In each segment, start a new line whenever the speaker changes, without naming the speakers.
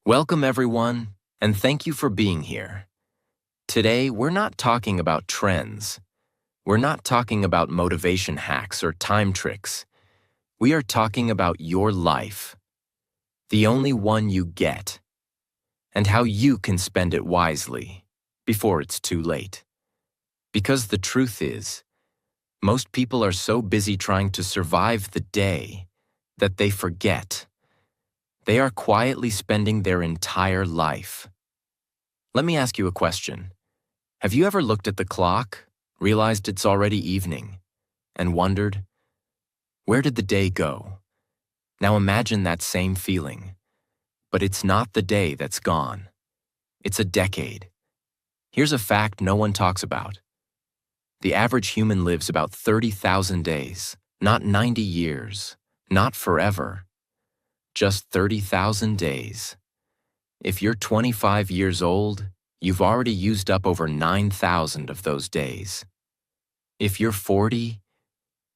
Welcome, everyone, and thank you for being here. Today, we're not talking about trends. We're not talking about motivation hacks or time tricks. We are talking about your life, the only one you get, and how you can spend it wisely before it's too late. Because the truth is, most people are so busy trying to survive the day that they forget. They are quietly spending their entire life. Let me ask you a question. Have you ever looked at the clock, realized it's already evening, and wondered, where did the day go? Now imagine that same feeling. But it's not the day that's gone. It's a decade. Here's a fact no one talks about. The average human lives about 30,000 days, not 90 years, not forever. Just 30,000 days. If you're 25 years old, you've already used up over 9,000 of those days. If you're 40,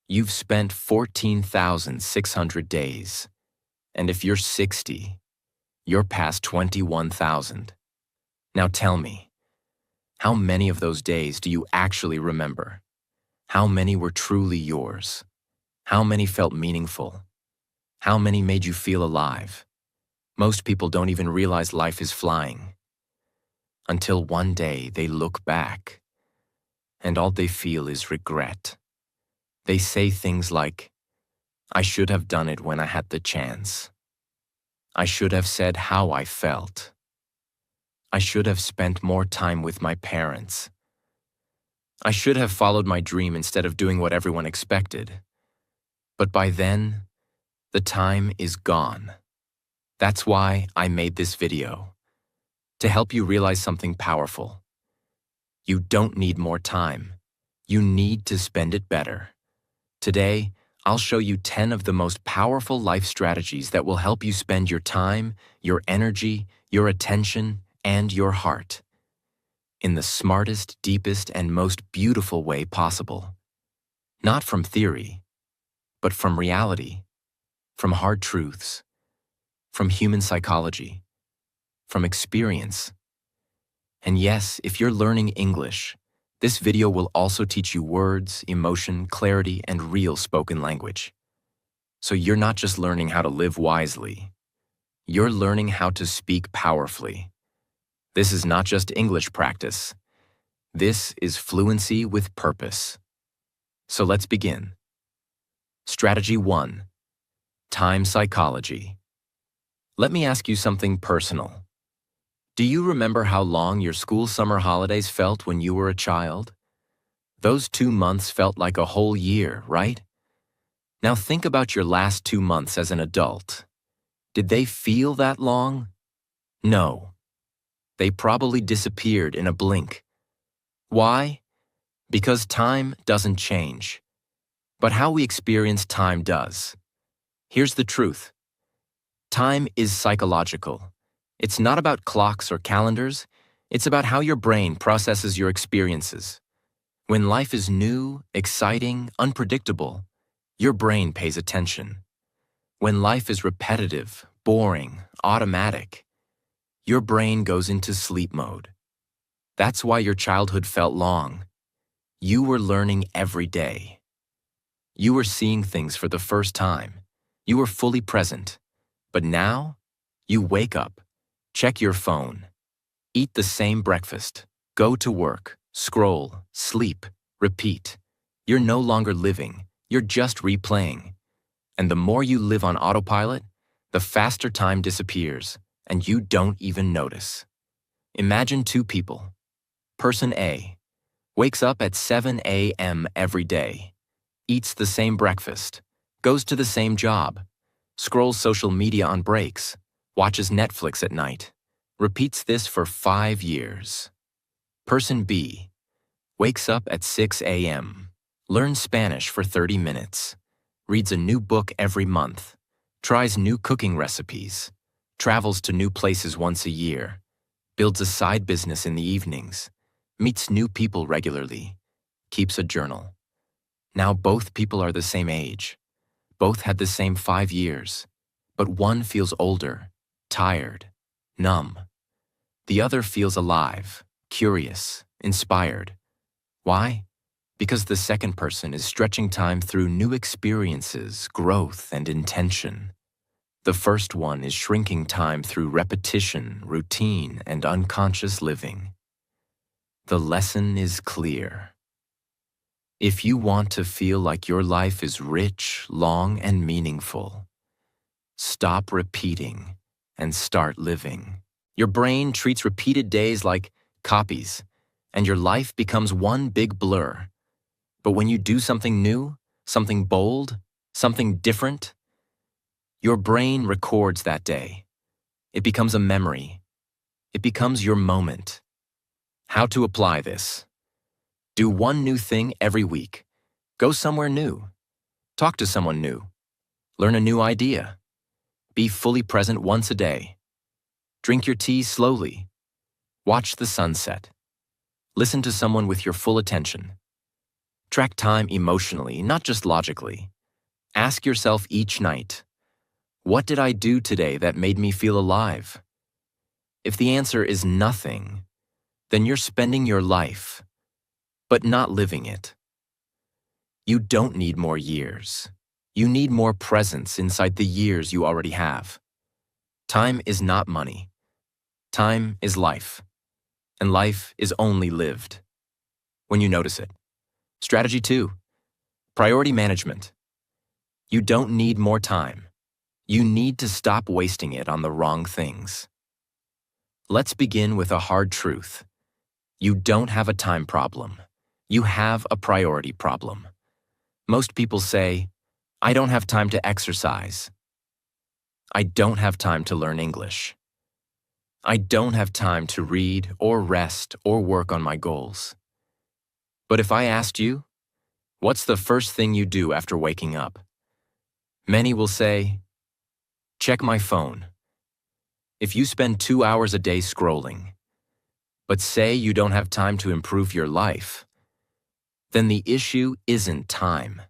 you've spent 14,600 days. And if you're 60, you're past 21,000. Now tell me, how many of those days do you actually remember? How many were truly yours? How many felt meaningful? How many made you feel alive? Most people don't even realize life is flying. Until one day they look back, and all they feel is regret. They say things like, I should have done it when I had the chance. I should have said how I felt. I should have spent more time with my parents. I should have followed my dream instead of doing what everyone expected. But by then, the time is gone. That's why I made this video, to help you realize something powerful. You don't need more time. You need to spend it better. Today, I'll show you 10 of the most powerful life strategies that will help you spend your time, your energy, your attention, and your heart in the smartest, deepest, and most beautiful way possible. Not from theory, but from reality. From hard truths, from human psychology, from experience. And yes, if you're learning English, this video will also teach you words, emotion, clarity, and real spoken language. So you're not just learning how to live wisely, you're learning how to speak powerfully. This is not just English practice. This is fluency with purpose. So let's begin. Strategy 1. Time psychology. Let me ask you something personal. Do you remember how long your school summer holidays felt when you were a child? Those 2 months felt like a whole year, right? Now think about your last 2 months as an adult. Did they feel that long? No. They probably disappeared in a blink. Why? Because time doesn't change. But how we experience time does. Here's the truth. Time is psychological. It's not about clocks or calendars. It's about how your brain processes your experiences. When life is new, exciting, unpredictable, your brain pays attention. When life is repetitive, boring, automatic, your brain goes into sleep mode. That's why your childhood felt long. You were learning every day. You were seeing things for the first time. You were fully present. But now, you wake up, check your phone, eat the same breakfast, go to work, scroll, sleep, repeat. You're no longer living, you're just replaying. And the more you live on autopilot, the faster time disappears, and you don't even notice. Imagine 2 people. Person A wakes up at 7 a.m. every day, eats the same breakfast, goes to the same job, scrolls social media on breaks, watches Netflix at night, repeats this for 5 years. Person B wakes up at 6 a.m., learns Spanish for 30 minutes, reads a new book every month, tries new cooking recipes, travels to new places once a year, builds a side business in the evenings, meets new people regularly, keeps a journal. Now both people are the same age. Both had the same 5 years, but one feels older, tired, numb. The other feels alive, curious, inspired. Why? Because the second person is stretching time through new experiences, growth, and intention. The first one is shrinking time through repetition, routine, and unconscious living. The lesson is clear. If you want to feel like your life is rich, long, and meaningful, stop repeating and start living. Your brain treats repeated days like copies, and your life becomes one big blur. But when you do something new, something bold, something different, your brain records that day. It becomes a memory. It becomes your moment. How to apply this? Do one new thing every week. Go somewhere new. Talk to someone new. Learn a new idea. Be fully present once a day. Drink your tea slowly. Watch the sunset. Listen to someone with your full attention. Track time emotionally, not just logically. Ask yourself each night, what did I do today that made me feel alive? If the answer is nothing, then you're spending your life, but not living it. You don't need more years. You need more presence inside the years you already have. Time is not money. Time is life. And life is only lived when you notice it. Strategy 2, priority management. You don't need more time. You need to stop wasting it on the wrong things. Let's begin with a hard truth. You don't have a time problem. You have a priority problem. Most people say, I don't have time to exercise. I don't have time to learn English. I don't have time to read or rest or work on my goals. But if I asked you, what's the first thing you do after waking up? Many will say, check my phone. If you spend 2 hours a day scrolling, but say you don't have time to improve your life, then the issue isn't time.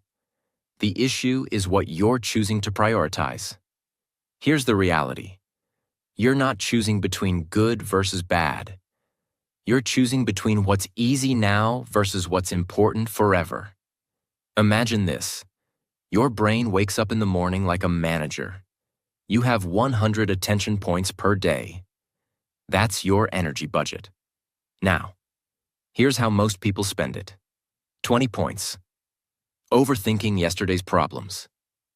The issue is what you're choosing to prioritize. Here's the reality. You're not choosing between good versus bad. You're choosing between what's easy now versus what's important forever. Imagine this. Your brain wakes up in the morning like a manager. You have 100 attention points per day. That's your energy budget. Now, here's how most people spend it. 20 points. Overthinking yesterday's problems.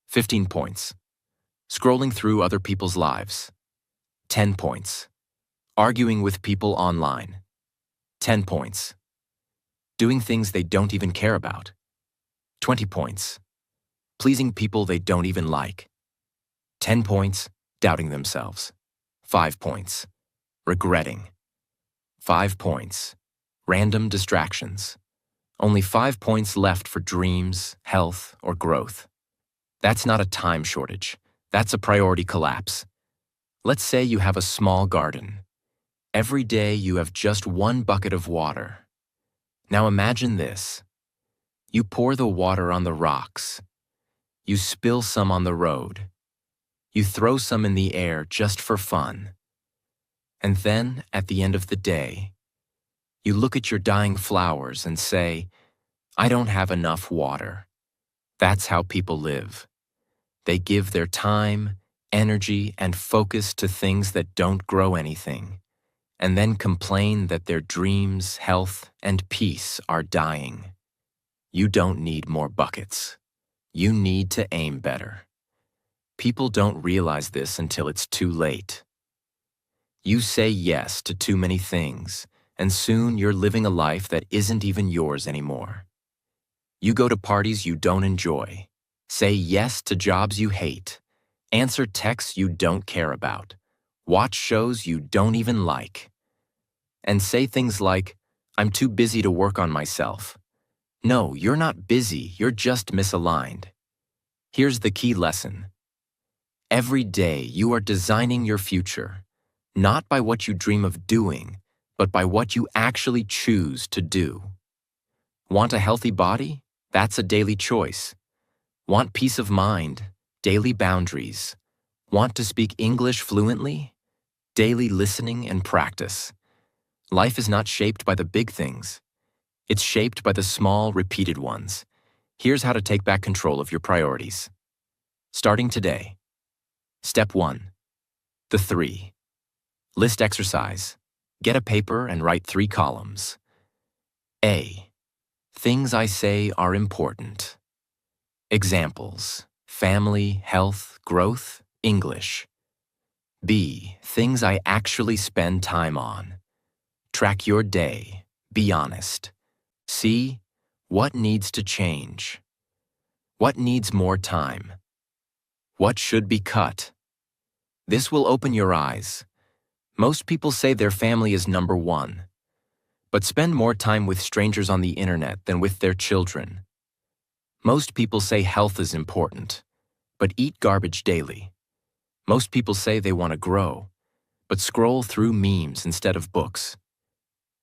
15 points. Scrolling through other people's lives. 10 points. Arguing with people online. 10 points. Doing things they don't even care about. 20 points. Pleasing people they don't even like. 10 points, doubting themselves. 5 points, regretting. 5 points, random distractions. Only 5 points left for dreams, health, or growth. That's not a time shortage. That's a priority collapse. Let's say you have a small garden. Every day you have just 1 bucket of water. Now imagine this. You pour the water on the rocks. You spill some on the road. You throw some in the air just for fun. And then, at the end of the day, you look at your dying flowers and say, I don't have enough water. That's how people live. They give their time, energy, and focus to things that don't grow anything, and then complain that their dreams, health, and peace are dying. You don't need more buckets. You need to aim better. People don't realize this until it's too late. You say yes to too many things, and soon you're living a life that isn't even yours anymore. You go to parties you don't enjoy, say yes to jobs you hate, answer texts you don't care about, watch shows you don't even like, and say things like, I'm too busy to work on myself. No, you're not busy, you're just misaligned. Here's the key lesson. Every day you are designing your future, not by what you dream of doing, but by what you actually choose to do. Want a healthy body? That's a daily choice. Want peace of mind? Daily boundaries. Want to speak English fluently? daily listening and practice. Life is not shaped by the big things. It's shaped by the small, repeated ones. Here's how to take back control of your priorities. Starting today. Step 1. The 3. List exercise. Get a paper and write 3 columns. A. Things I say are important. Examples: family, health, growth, English. B. Things I actually spend time on. Track your day. Be honest. C. What needs to change? What needs more time? What should be cut? This will open your eyes. Most people say their family is number 1, but spend more time with strangers on the internet than with their children. Most people say health is important, but eat garbage daily. Most people say they want to grow, but scroll through memes instead of books.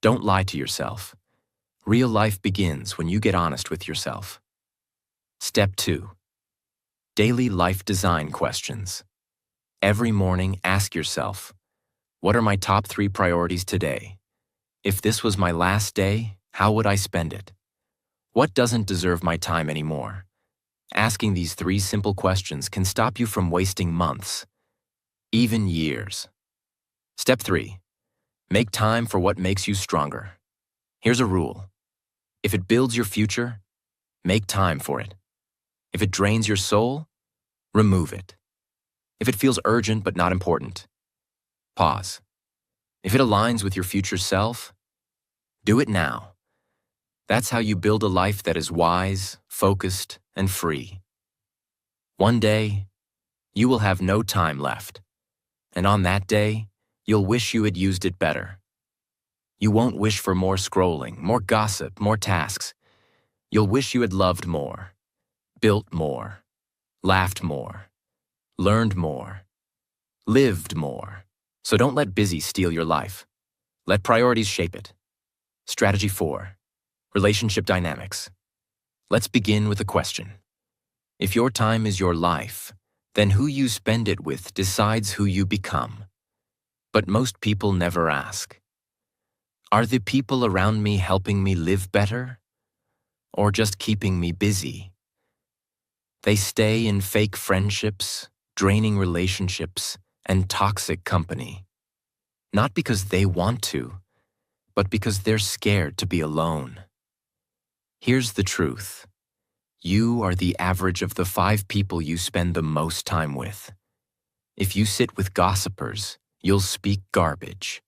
Don't lie to yourself. Real life begins when you get honest with yourself. Step 2. Daily life design questions. Every morning, ask yourself, what are my top 3 priorities today? If this was my last day, how would I spend it? What doesn't deserve my time anymore? Asking these 3 simple questions can stop you from wasting months, even years. Step 3. Make time for what makes you stronger. Here's a rule. If it builds your future, make time for it. If it drains your soul, remove it. If it feels urgent but not important, pause. If it aligns with your future self, do it now. That's how you build a life that is wise, focused, and free. One day, you will have no time left, and on that day, you'll wish you had used it better. You won't wish for more scrolling, more gossip, more tasks. You'll wish you had loved more, built more, laughed more, learned more, lived more. So don't let busy steal your life. Let priorities shape it. Strategy 4. Relationship dynamics. Let's begin with a question. If your time is your life, then who you spend it with decides who you become. But most people never ask. Are the people around me helping me live better? Or just keeping me busy? They stay in fake friendships, draining relationships, and toxic company. Not because they want to, but because they're scared to be alone. Here's the truth. You are the average of the 5 people you spend the most time with. If you sit with gossipers, you'll speak garbage.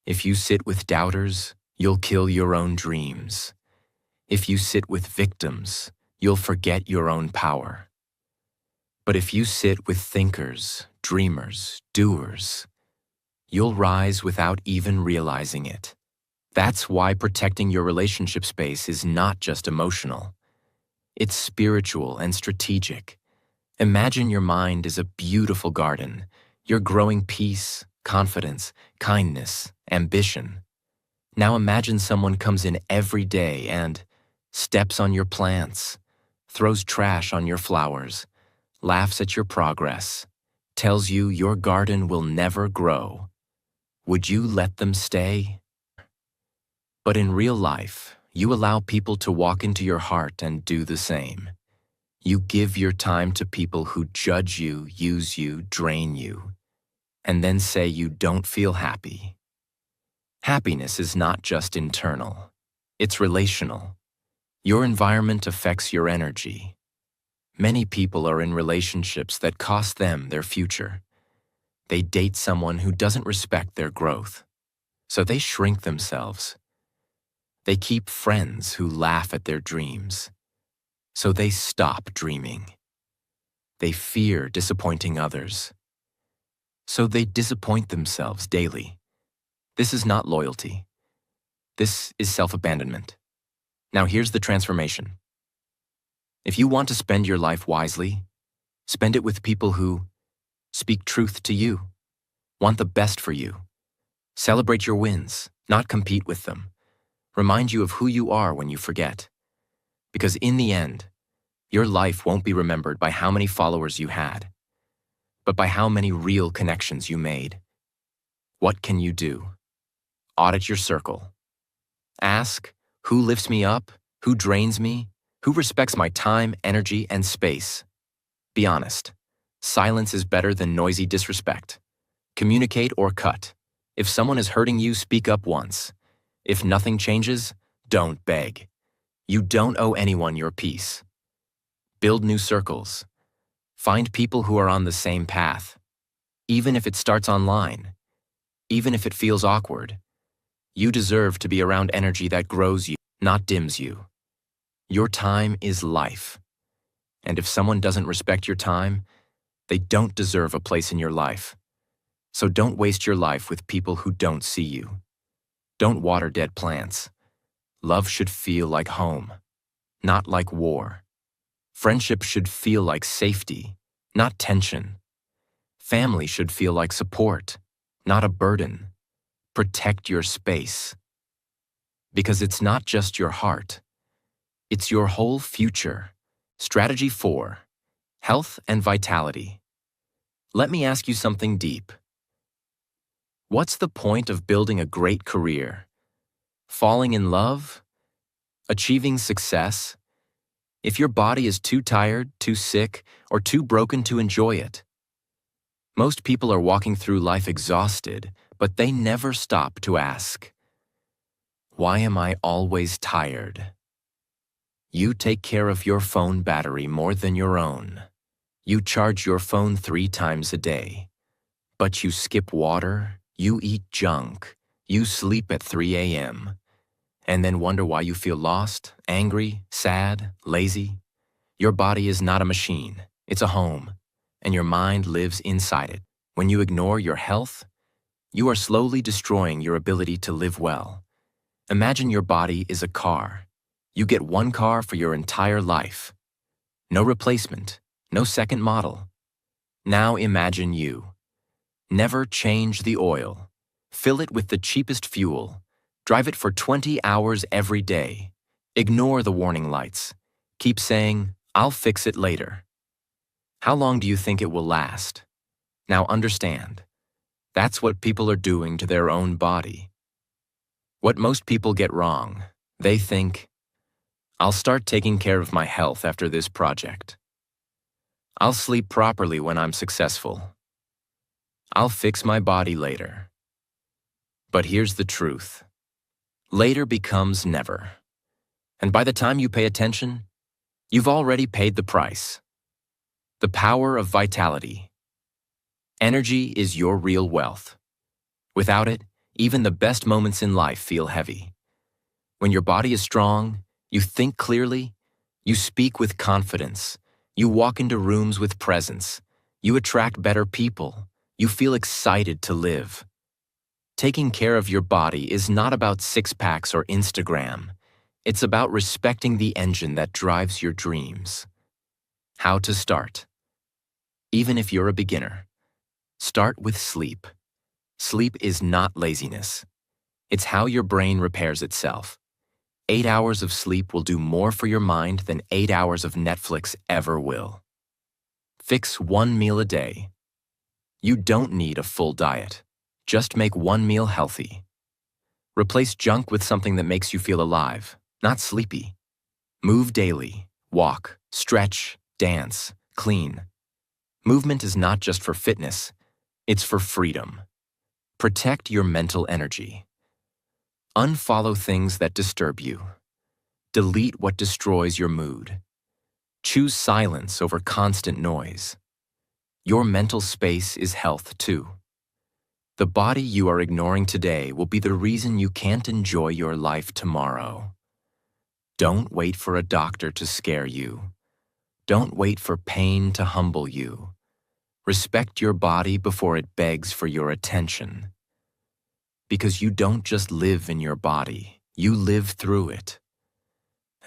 If you sit with doubters, you'll kill your own dreams. If you sit with victims, you'll forget your own power. But if you sit with thinkers, dreamers, doers, you'll rise without even realizing it. That's why protecting your relationship space is not just emotional. It's spiritual and strategic. Imagine your mind is a beautiful garden. You're growing peace, confidence, kindness, ambition. Now imagine someone comes in every day and steps on your plants, throws trash on your flowers, laughs at your progress, tells you your garden will never grow. Would you let them stay? But in real life, you allow people to walk into your heart and do the same. You give your time to people who judge you, use you, drain you, and then say you don't feel happy. Happiness is not just internal. It's relational. Your environment affects your energy. Many people are in relationships that cost them their future. They date someone who doesn't respect their growth, so they shrink themselves. They keep friends who laugh at their dreams, so they stop dreaming. They fear disappointing others, so they disappoint themselves daily. This is not loyalty. This is self-abandonment. Now here's the transformation. If you want to spend your life wisely, spend it with people who speak truth to you, want the best for you, celebrate your wins, not compete with them, remind you of who you are when you forget. Because in the end, your life won't be remembered by how many followers you had, but by how many real connections you made. What can you do? Audit your circle. Ask, who lifts me up? Who drains me? Who respects my time, energy, and space? Be honest. Silence is better than noisy disrespect. Communicate or cut. If someone is hurting you, speak up once. If nothing changes, don't beg. You don't owe anyone your peace. Build new circles. Find people who are on the same path. Even if it starts online. Even if it feels awkward. You deserve to be around energy that grows you, not dims you. Your time is life. And if someone doesn't respect your time, they don't deserve a place in your life. So don't waste your life with people who don't see you. Don't water dead plants. Love should feel like home, not like war. Friendship should feel like safety, not tension. Family should feel like support, not a burden. Protect your space. Because it's not just your heart. It's your whole future. Strategy 4. Health and vitality. Let me ask you something deep. What's the point of building a great career? Falling in love? Achieving success? If your body is too tired, too sick, or too broken to enjoy it? Most people are walking through life exhausted, but they never stop to ask, why am I always tired? You take care of your phone battery more than your own. You charge your phone 3 times a day. But you skip water, you eat junk, you sleep at 3 a.m., and then wonder why you feel lost, angry, sad, lazy. Your body is not a machine, it's a home, and your mind lives inside it. When you ignore your health, you are slowly destroying your ability to live well. Imagine your body is a car. You get one car for your entire life. No replacement, no second model. Now imagine you. Never change the oil. Fill it with the cheapest fuel. Drive it for 20 hours every day. Ignore the warning lights. Keep saying, I'll fix it later. How long do you think it will last? Now understand. That's what people are doing to their own body. What most people get wrong, they think, I'll start taking care of my health after this project. I'll sleep properly when I'm successful. I'll fix my body later. But here's the truth. Later becomes never. And by the time you pay attention, you've already paid the price. The power of vitality. Energy is your real wealth. Without it, even the best moments in life feel heavy. When your body is strong, you think clearly, you speak with confidence, you walk into rooms with presence, you attract better people, you feel excited to live. Taking care of your body is not about six-packs or Instagram. It's about respecting the engine that drives your dreams. How to start? Even if you're a beginner, start with sleep. Sleep is not laziness. It's how your brain repairs itself. 8 hours of sleep will do more for your mind than 8 hours of Netflix ever will. Fix one meal a day. You don't need a full diet. Just make one meal healthy. Replace junk with something that makes you feel alive, not sleepy. Move daily. Walk, stretch, dance, clean. Movement is not just for fitness, it's for freedom. Protect your mental energy. Unfollow things that disturb you. Delete what destroys your mood. Choose silence over constant noise. Your mental space is health too. The body you are ignoring today will be the reason you can't enjoy your life tomorrow. Don't wait for a doctor to scare you. Don't wait for pain to humble you. Respect your body before it begs for your attention. Because you don't just live in your body, you live through it.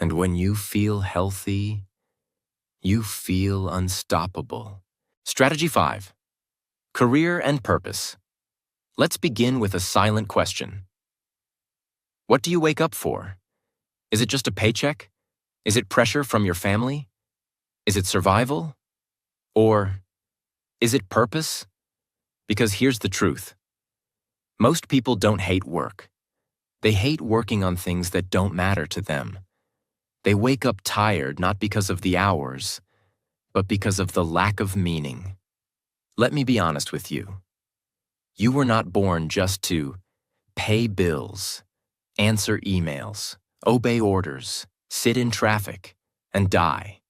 And when you feel healthy, you feel unstoppable. Strategy 5. Career and purpose. Let's begin with a silent question. What do you wake up for? Is it just a paycheck? Is it pressure from your family? Is it survival? Or is it purpose? Because here's the truth. Most people don't hate work. They hate working on things that don't matter to them. They wake up tired not because of the hours, but because of the lack of meaning. Let me be honest with you. You were not born just to pay bills, answer emails, obey orders, sit in traffic, and die.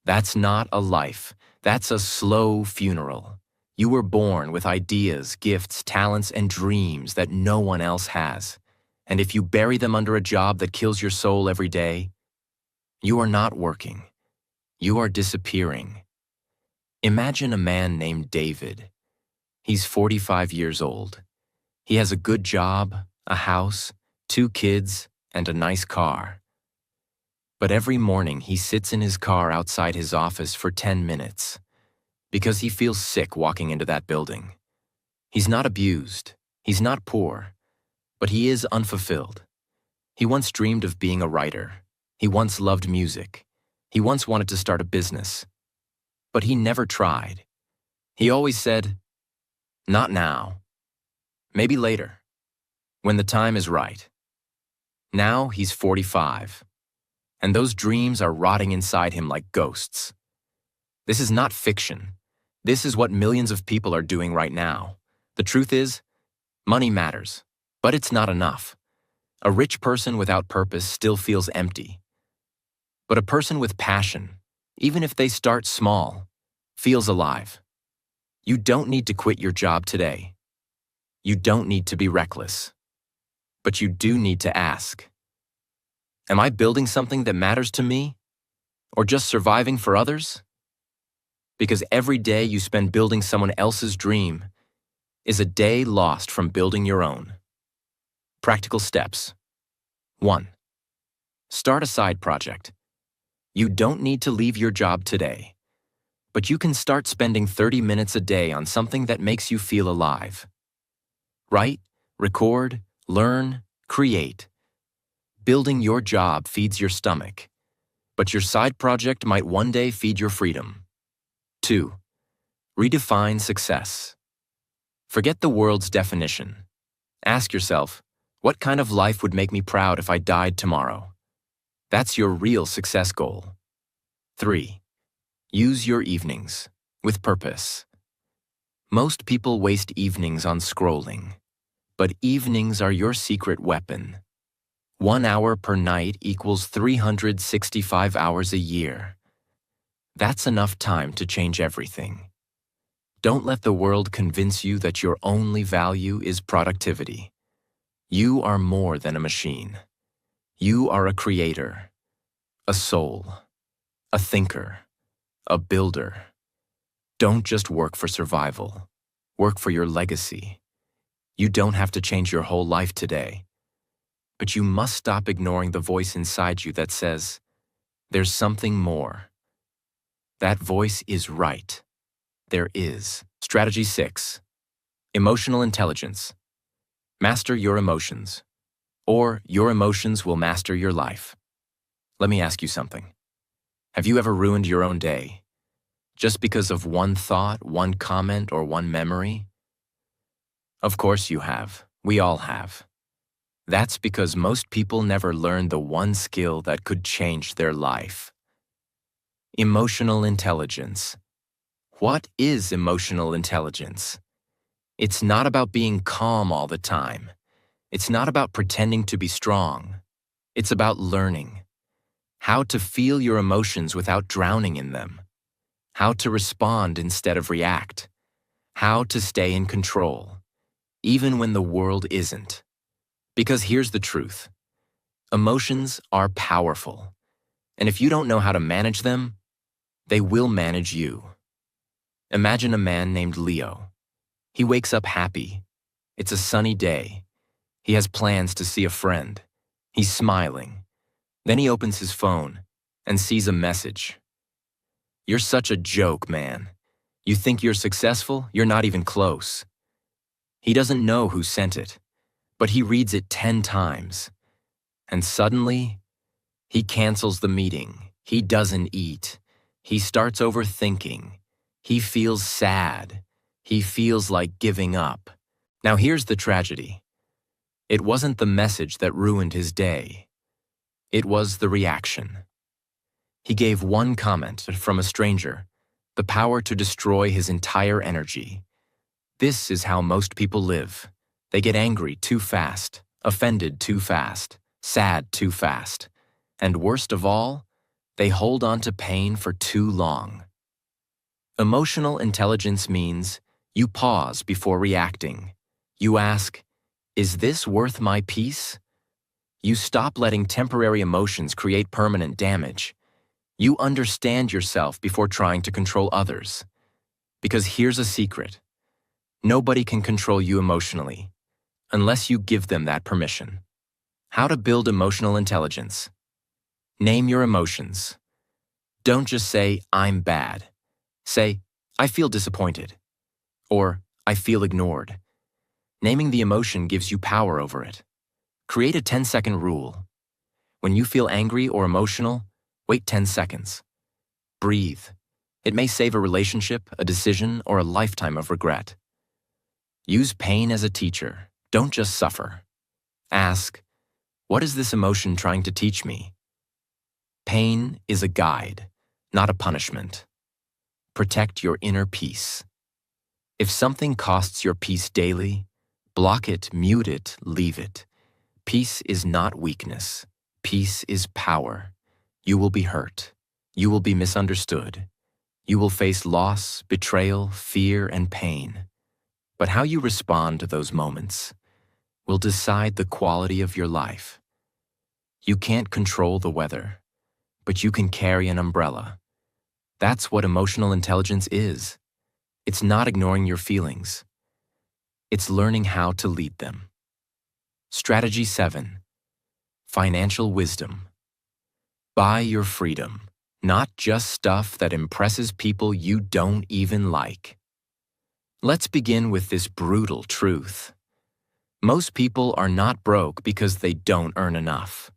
That's not a life. That's a slow funeral. You were born with ideas, gifts, talents, and dreams that no one else has. And if you bury them under a job that kills your soul every day, you are not working. You are disappearing. Imagine a man named David. He's 45 years old. He has a good job, a house, 2 kids, and a nice car. But every morning he sits in his car outside his office for 10 minutes because he feels sick walking into that building. He's not abused. He's not poor. But he is unfulfilled. He once dreamed of being a writer. He once loved music. He once wanted to start a business. But he never tried. He always said, "Not now. Maybe later. When the time is right." Now he's 45. And those dreams are rotting inside him like ghosts. This is not fiction. This is what millions of people are doing right now. The truth is, money matters, but it's not enough. A rich person without purpose still feels empty. But a person with passion, even if they start small, feels alive. You don't need to quit your job today. You don't need to be reckless. But you do need to ask, am I building something that matters to me? Or just surviving for others? Because every day you spend building someone else's dream is a day lost from building your own. Practical steps. 1. Start a side project. You don't need to leave your job today, but you can start spending 30 minutes a day on something that makes you feel alive. Write, record, learn, create. Building your job feeds your stomach, but your side project might one day feed your freedom. 2. Redefine success. Forget the world's definition. Ask yourself, what kind of life would make me proud if I died tomorrow? That's your real success goal. 3. Use your evenings with purpose. Most people waste evenings on scrolling, but evenings are your secret weapon. 1 hour per night equals 365 hours a year. That's enough time to change everything. Don't let the world convince you that your only value is productivity. You are more than a machine. You are a creator, a soul, a thinker, a builder. Don't just work for survival. Work for your legacy. You don't have to change your whole life today. But you must stop ignoring the voice inside you that says, there's something more. That voice is right. There is. Strategy 6. Emotional intelligence. Master your emotions, or your emotions will master your life. Let me ask you something. Have you ever ruined your own day just because of one thought, one comment, or one memory? Of course you have. We all have. That's because most people never learn the one skill that could change their life. Emotional intelligence. What is emotional intelligence? It's not about being calm all the time. It's not about pretending to be strong. It's about learning how to feel your emotions without drowning in them, how to respond instead of react, how to stay in control, even when the world isn't. Because here's the truth. Emotions are powerful, and if you don't know how to manage them, they will manage you. Imagine a man named Leo. He wakes up happy. It's a sunny day. He has plans to see a friend. He's smiling. Then he opens his phone and sees a message. You're such a joke, man. You think you're successful? You're not even close. He doesn't know who sent it, but he reads it 10 times. And suddenly, he cancels the meeting. He doesn't eat. He starts overthinking. He feels sad. He feels like giving up. Now here's the tragedy. It wasn't the message that ruined his day. It was the reaction. He gave one comment from a stranger, the power to destroy his entire energy. This is how most people live. They get angry too fast, offended too fast, sad too fast, and worst of all, they hold on to pain for too long. Emotional intelligence means you pause before reacting. You ask, is this worth my peace? You stop letting temporary emotions create permanent damage. You understand yourself before trying to control others. Because here's a secret. Nobody can control you emotionally, unless you give them that permission. How to build emotional intelligence. Name your emotions. Don't just say, I'm bad. Say, I feel disappointed. Or, I feel ignored. Naming the emotion gives you power over it. Create a 10-second rule. When you feel angry or emotional, wait 10 seconds. Breathe. It may save a relationship, a decision, or a lifetime of regret. Use pain as a teacher. Don't just suffer. Ask, what is this emotion trying to teach me? Pain is a guide, not a punishment. Protect your inner peace. If something costs your peace daily, block it, mute it, leave it. Peace is not weakness. Peace is power. You will be hurt. You will be misunderstood. You will face loss, betrayal, fear, and pain. But how you respond to those moments will decide the quality of your life. You can't control the weather, but you can carry an umbrella. That's what emotional intelligence is. It's not ignoring your feelings. It's learning how to lead them. Strategy 7. Financial wisdom. Buy your freedom, not just stuff that impresses people you don't even like. Let's begin with this brutal truth. Most people are not broke because they don't earn enough.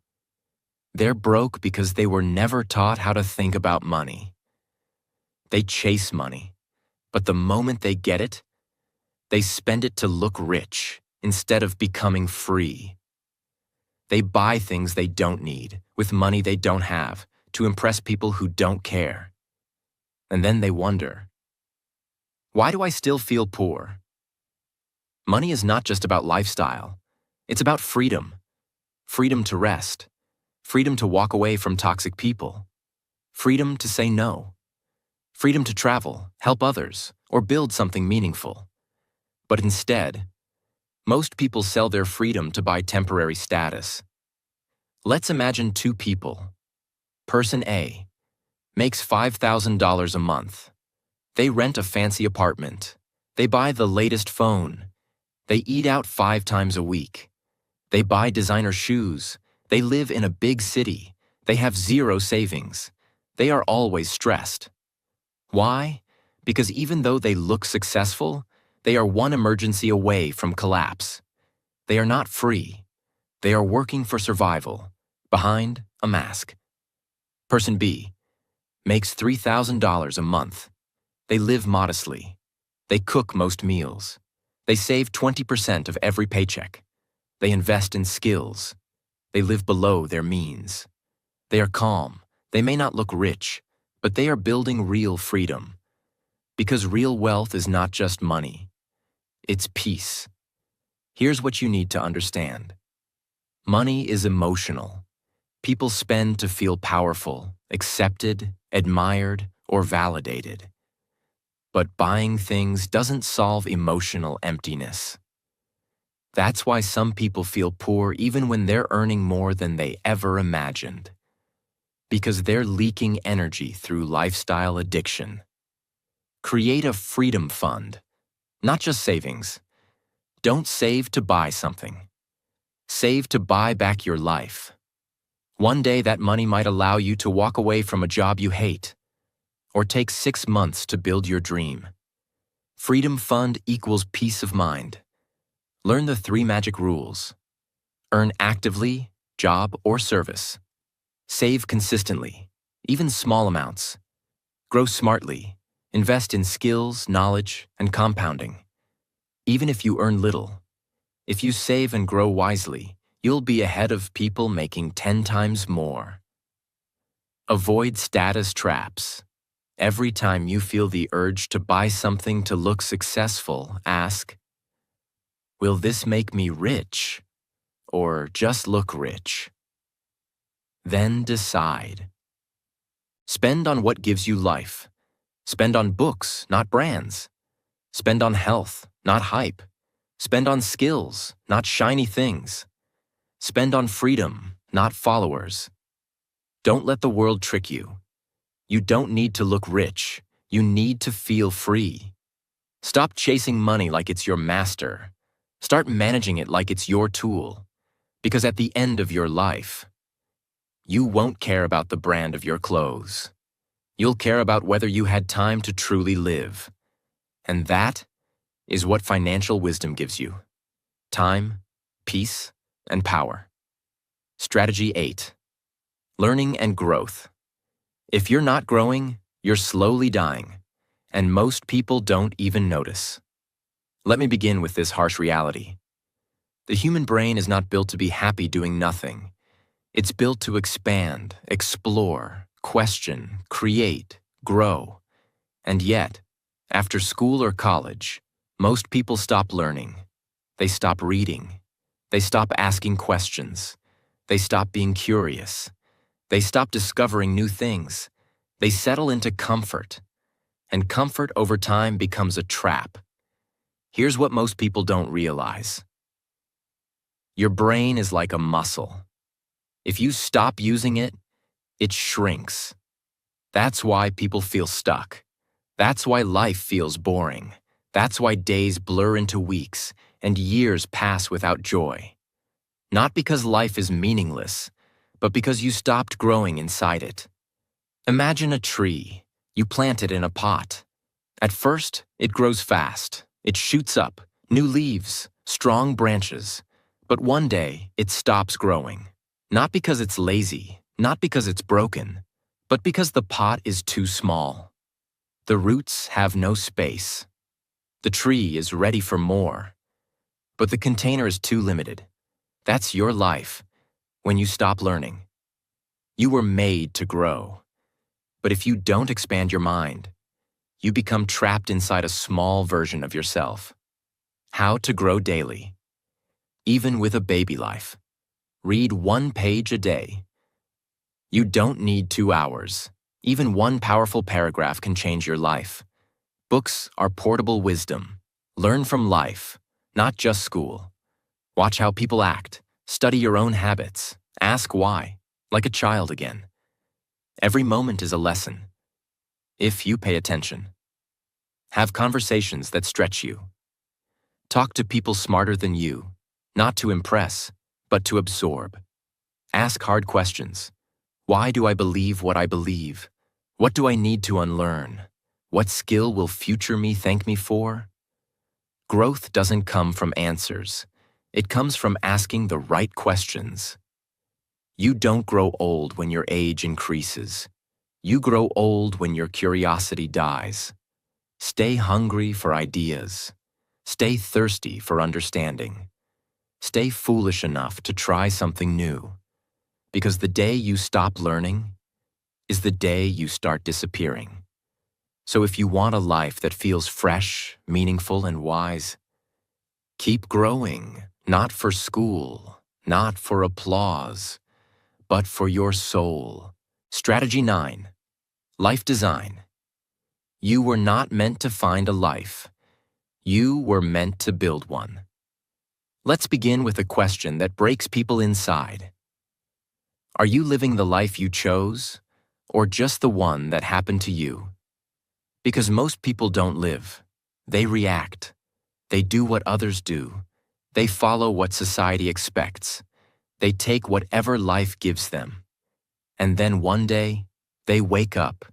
They're broke because they were never taught how to think about money. They chase money, but the moment they get it, they spend it to look rich instead of becoming free. They buy things they don't need with money they don't have to impress people who don't care. And then they wonder, why do I still feel poor? Money is not just about lifestyle. It's about freedom. Freedom to rest. Freedom to walk away from toxic people. Freedom to say no. Freedom to travel, help others, or build something meaningful. But instead, most people sell their freedom to buy temporary status. Let's imagine two people. Person A makes $5,000 a month. They rent a fancy apartment. They buy the latest phone. They eat out 5 times a week. They buy designer shoes. They live in a big city. They have zero savings. They are always stressed. Why? Because even though they look successful, they are one emergency away from collapse. They are not free. They are working for survival, behind a mask. Person B makes $3,000 a month. They live modestly. They cook most meals. They save 20% of every paycheck. They invest in skills. They live below their means. They are calm. They may not look rich, but they are building real freedom. Because real wealth is not just money. It's peace. Here's what you need to understand. Money is emotional. People spend to feel powerful, accepted, admired, or validated. But buying things doesn't solve emotional emptiness. That's why some people feel poor even when they're earning more than they ever imagined. Because they're leaking energy through lifestyle addiction. Create a freedom fund, not just savings. Don't save to buy something. Save to buy back your life. One day that money might allow you to walk away from a job you hate, or take 6 months to build your dream. Freedom fund equals peace of mind. Learn the 3 magic rules. Earn actively, job or service. Save consistently, even small amounts. Grow smartly. Invest in skills, knowledge, and compounding. Even if you earn little, if you save and grow wisely, you'll be ahead of people making 10 times more. Avoid status traps. Every time you feel the urge to buy something to look successful, ask, will this make me rich or just look rich? Then decide. Spend on what gives you life. Spend on books, not brands. Spend on health, not hype. Spend on skills, not shiny things. Spend on freedom, not followers. Don't let the world trick you. You don't need to look rich. You need to feel free. Stop chasing money like it's your master. Start managing it like it's your tool. Because at the end of your life, you won't care about the brand of your clothes. You'll care about whether you had time to truly live. And that is what financial wisdom gives you: time, peace, and power. Strategy 8. Learning and growth. If you're not growing, you're slowly dying, and most people don't even notice. Let me begin with this harsh reality. The human brain is not built to be happy doing nothing. It's built to expand, explore, question, create, grow. And yet, after school or college, most people stop learning. They stop reading. They stop asking questions. They stop being curious. They stop discovering new things. They settle into comfort. And comfort over time becomes a trap. Here's what most people don't realize. Your brain is like a muscle. If you stop using it, it shrinks. That's why people feel stuck. That's why life feels boring. That's why days blur into weeks and years pass without joy. Not because life is meaningless, but because you stopped growing inside it. Imagine a tree. You plant it in a pot. At first, it grows fast. It shoots up, new leaves, strong branches. But one day, it stops growing. Not because it's lazy, not because it's broken, but because the pot is too small. The roots have no space. The tree is ready for more, but the container is too limited. That's your life when you stop learning. You were made to grow, but if you don't expand your mind, you become trapped inside a small version of yourself. How to grow daily. Even with a baby life. Read 1 page a day. You don't need 2 hours. Even one powerful paragraph can change your life. Books are portable wisdom. Learn from life, not just school. Watch how people act. Study your own habits. Ask why, like a child again. Every moment is a lesson, if you pay attention. Have conversations that stretch you. Talk to people smarter than you, not to impress, but to absorb. Ask hard questions. Why do I believe what I believe? What do I need to unlearn? What skill will future me thank me for? Growth doesn't come from answers. It comes from asking the right questions. You don't grow old when your age increases. You grow old when your curiosity dies. Stay hungry for ideas. Stay thirsty for understanding. Stay foolish enough to try something new. Because the day you stop learning is the day you start disappearing. So if you want a life that feels fresh, meaningful, and wise, keep growing, not for school, not for applause, but for your soul. Strategy 9. Life design. You were not meant to find a life. You were meant to build one. Let's begin with a question that breaks people inside. Are you living the life you chose, or just the one that happened to you? Because most people don't live. They react. They do what others do. They follow what society expects. They take whatever life gives them. And then one day, they wake up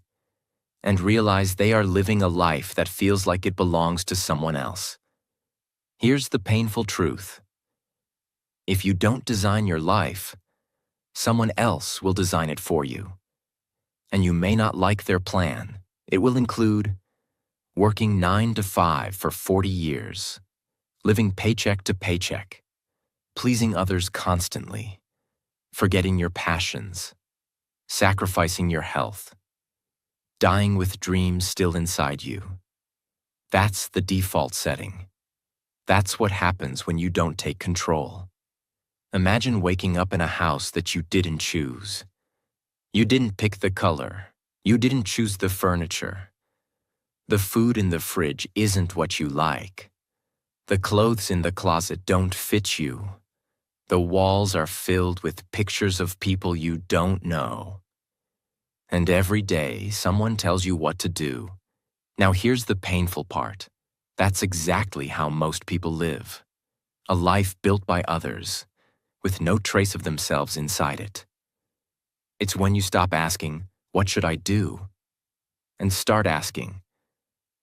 and realize they are living a life that feels like it belongs to someone else. Here's the painful truth. If you don't design your life, someone else will design it for you. And you may not like their plan. It will include working 9 to 5 for 40 years, living paycheck to paycheck, pleasing others constantly, forgetting your passions, sacrificing your health, dying with dreams still inside you. That's the default setting. That's what happens when you don't take control. Imagine waking up in a house that you didn't choose. You didn't pick the color. You didn't choose the furniture. The food in the fridge isn't what you like. The clothes in the closet don't fit you. The walls are filled with pictures of people you don't know. And every day, someone tells you what to do. Now here's the painful part. That's exactly how most people live. A life built by others, with no trace of themselves inside it. It's when you stop asking, "What should I do?" and start asking,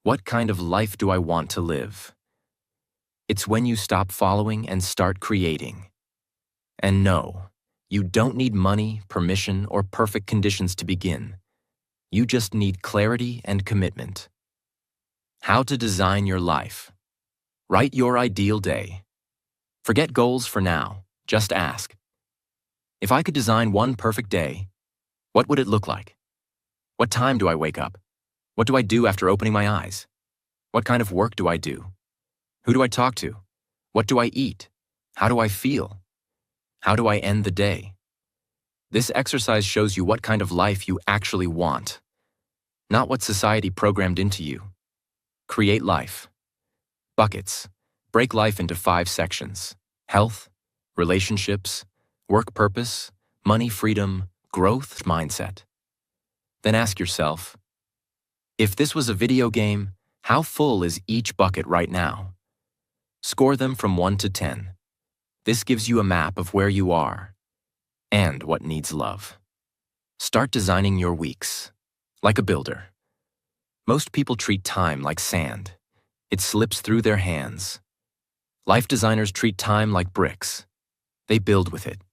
"What kind of life do I want to live?" It's when you stop following and start creating. And no, you don't need money, permission, or perfect conditions to begin. You just need clarity and commitment. How to design your life. Write your ideal day. Forget goals for now. Just ask, if I could design one perfect day, what would it look like? What time do I wake up? What do I do after opening my eyes? What kind of work do I do? Who do I talk to? What do I eat? How do I feel? How do I end the day? This exercise shows you what kind of life you actually want, not what society programmed into you. Create life. Buckets. Break life into 5 sections: health, relationships, work purpose, money freedom, growth mindset. Then ask yourself, if this was a video game, how full is each bucket right now? Score them from 1 to 10. This gives you a map of where you are and what needs love. Start designing your weeks, like a builder. Most people treat time like sand. It slips through their hands. Life designers treat time like bricks. They build with it.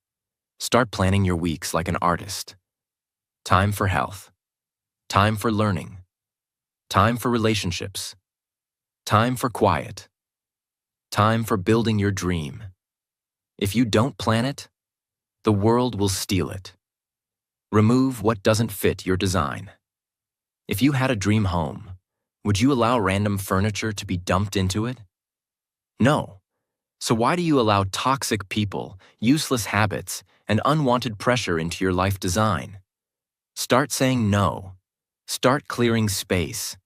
Start planning your weeks like an artist. Time for health. Time for learning. Time for relationships. Time for quiet. Time for building your dream. If you don't plan it, the world will steal it. Remove what doesn't fit your design. If you had a dream home, would you allow random furniture to be dumped into it? No. So why do you allow toxic people, useless habits, and unwanted pressure into your life design? Start saying no. Start clearing space.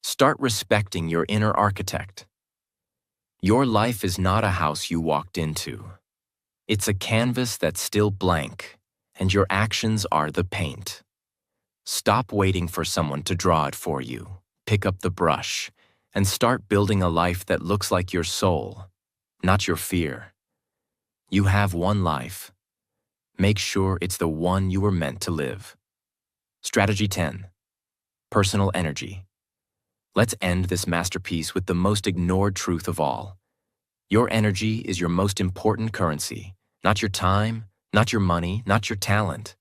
Start respecting your inner architect. Your life is not a house you walked into. It's a canvas that's still blank, and your actions are the paint. Stop waiting for someone to draw it for you. Pick up the brush and start building a life that looks like your soul, not your fear. You have one life. Make sure it's the one you were meant to live. Strategy 10. Personal energy. Let's end this masterpiece with the most ignored truth of all. Your energy is your most important currency, not your time, not your money, not your talent.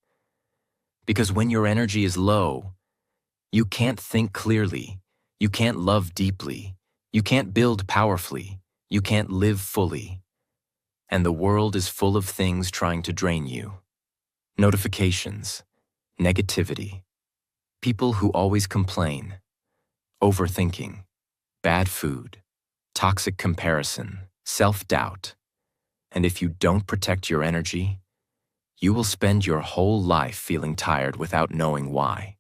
Because when your energy is low, you can't think clearly, you can't love deeply, you can't build powerfully, you can't live fully. And the world is full of things trying to drain you. Notifications, negativity, people who always complain, overthinking, bad food, toxic comparison, self-doubt. And if you don't protect your energy, you will spend your whole life feeling tired without knowing why.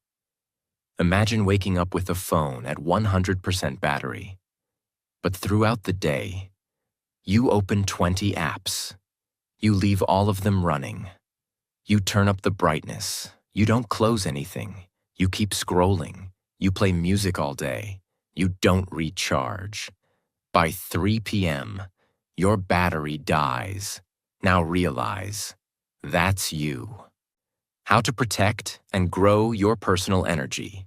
Imagine waking up with a phone at 100% battery. But throughout the day, you open 20 apps. You leave all of them running. You turn up the brightness. You don't close anything. You keep scrolling. You play music all day. You don't recharge. By 3 p.m., your battery dies. Now realize, that's you. How to protect and grow your personal energy.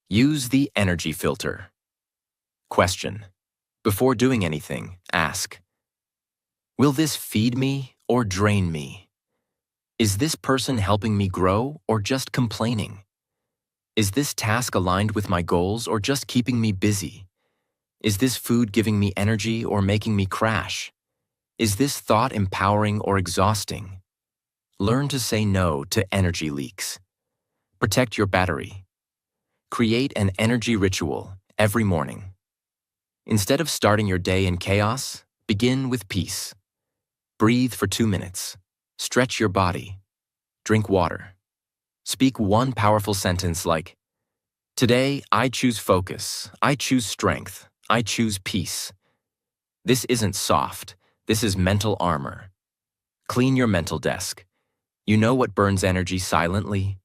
Use the energy filter. Question. Before doing anything, ask, will this feed me or drain me? Is this person helping me grow or just complaining? Is this task aligned with my goals or just keeping me busy? Is this food giving me energy or making me crash? Is this thought empowering or exhausting? Learn to say no to energy leaks. Protect your battery. Create an energy ritual every morning. Instead of starting your day in chaos, begin with peace. Breathe for 2 minutes. Stretch your body. Drink water. Speak one powerful sentence like, "Today, I choose focus. I choose strength. I choose peace." This isn't soft. This is mental armor. Clean your mental desk. You know what burns energy silently?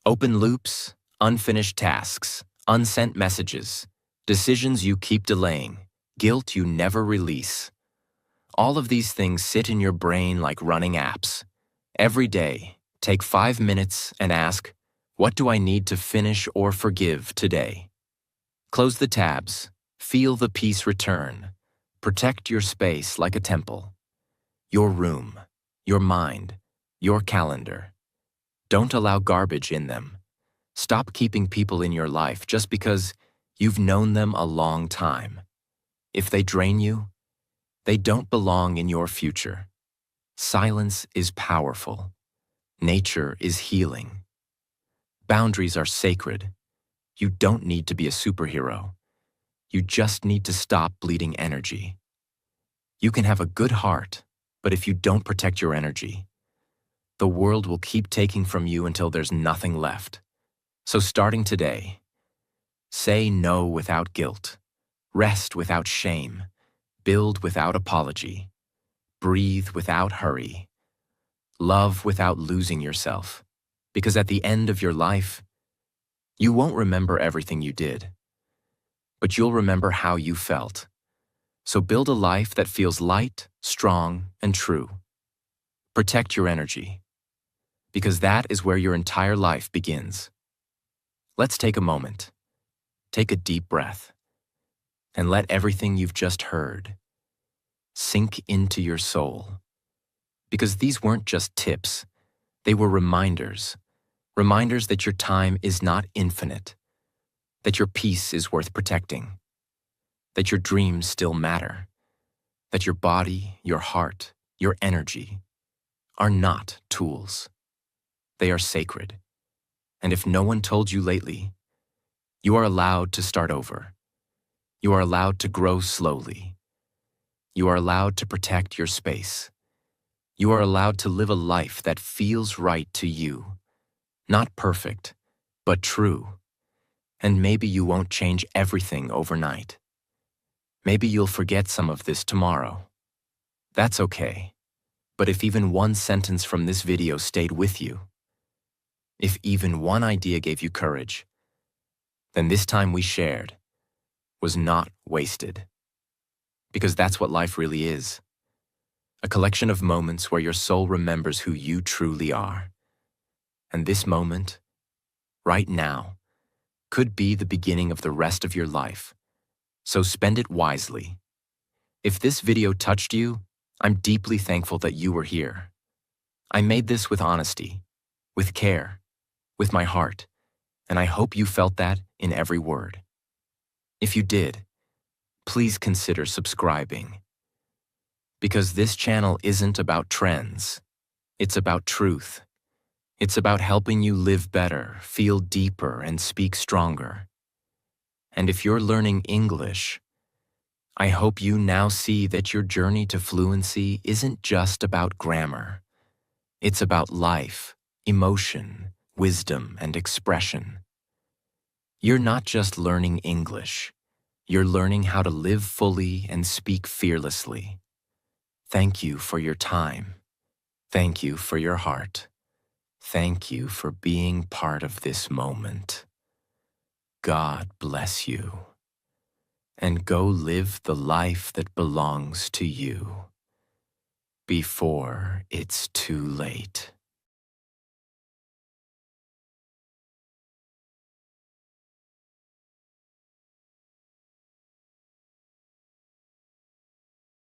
Open loops, unfinished tasks, unsent messages, decisions you keep delaying, guilt you never release. All of these things sit in your brain like running apps. Every day, take 5 minutes and ask, what do I need to finish or forgive today? Close the tabs. Feel the peace return. Protect your space like a temple. Your room, your mind, your calendar. Don't allow garbage in them. Stop keeping people in your life just because you've known them a long time. If they drain you, they don't belong in your future. Silence is powerful. Nature is healing. Boundaries are sacred. You don't need to be a superhero. You just need to stop bleeding energy. You can have a good heart, but if you don't protect your energy, the world will keep taking from you until there's nothing left. So starting today, say no without guilt, rest without shame, build without apology, breathe without hurry, love without losing yourself. Because at the end of your life, you won't remember everything you did, but you'll remember how you felt. So build a life that feels light, strong, and true. Protect your energy, because that is where your entire life begins. Let's take a moment. Take a deep breath, and let everything you've just heard sink into your soul. Because these weren't just tips, they were reminders. Reminders that your time is not infinite, that your peace is worth protecting, that your dreams still matter, that your body, your heart, your energy are not tools. They are sacred. And if no one told you lately, you are allowed to start over. You are allowed to grow slowly. You are allowed to protect your space. You are allowed to live a life that feels right to you. Not perfect, but true. And maybe you won't change everything overnight. Maybe you'll forget some of this tomorrow. That's okay. But if even one sentence from this video stayed with you, if even one idea gave you courage, then this time we shared was not wasted. Because that's what life really is. A collection of moments where your soul remembers who you truly are. And this moment, right now, could be the beginning of the rest of your life. So spend it wisely. If this video touched you, I'm deeply thankful that you were here. I made this with honesty, with care, with my heart, and I hope you felt that in every word. If you did, please consider subscribing. Because this channel isn't about trends. It's about truth. It's about helping you live better, feel deeper, and speak stronger. And if you're learning English, I hope you now see that your journey to fluency isn't just about grammar. It's about life, emotion, wisdom, and expression. You're not just learning English. You're learning how to live fully and speak fearlessly. Thank you for your time. Thank you for your heart. Thank you for being part of this moment. God bless you. And go live the life that belongs to you before it's too late.